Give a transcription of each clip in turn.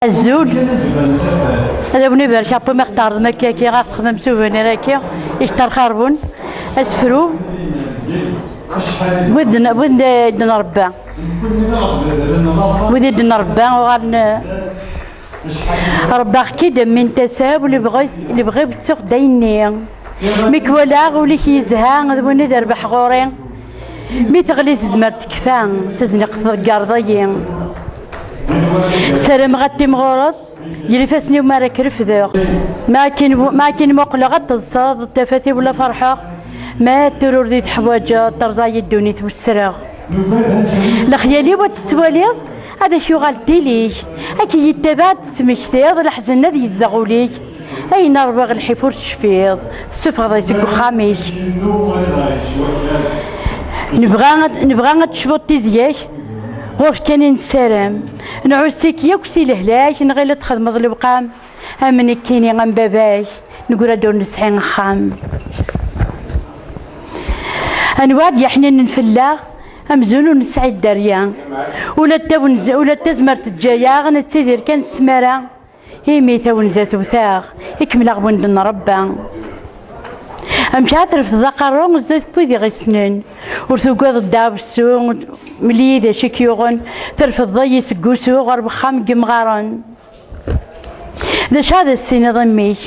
الزول هذا بني برك أبو مختار مكة كي غاف خدم سوفني راكي يشتر خربون أسفرو ودن ربا ودن ربا وغن ربا كي من تساب اللي بغي بتسوق ديني مكولا ولي كيزها غدوني دربح غوري مي تغلي تزمر تكفان سزنق ثقار سلام غتي مغورض يلي فاسني وما راك رفذوق ما كاين مقلة غتصاد تفاثي ولا فرحة ما ترور دي حوايج ترزاي الدوني والسراغ الخيالي وتتواليض هذا شو غالتي ليك اكي يتبع تمكتيض الحزن هذا يزدغوا ليك اين رباغ الحفور تشفيض السوف غدا يسكو خاميك نبغى تشبط تيزياك غوش كان نسرم نعوسيك ياك سي لهلاك نغير تخدم البقام امني كيني غن باباك نقول دور نسحين خام انواد يا حنين نفلاغ امزون ونسعي الدريا ولا تزمرت الجايا غنتيدير كان السمارة هي ميتا ونزات وثاغ يكمل غبون ربا امشي عترف ذقرون زيت بوذي غي سنين ورثوقاض الداب السوق مليذا شكيوغن ترف الضي سقوسو غرب خام قمغارن داش هذا السنة ضميك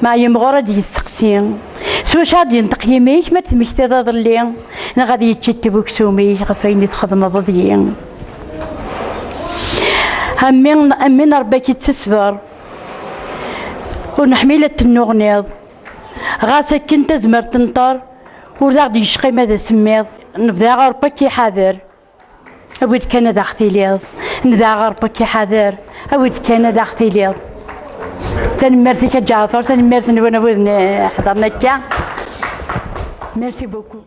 مع يمغورة دي يستقسين سوا شاد ينطق يميك ما تمشتي ذا ظلي انا غادي يتشتي بوكسوميك غفايني تخدم ضضيين امين رباكي تسفر ونحميلة النغنيض غاسك كنت زمر تنطر ولا غادي يشقي ماذا سميض نبدا غربا كي حاضر أود كان ذا اختيليض نبدا غربا كي حاضر أود كان ذا اختيليض تنمرتي كجعفر تنمرتني وانا حضرنا كا ميرسي بوكو.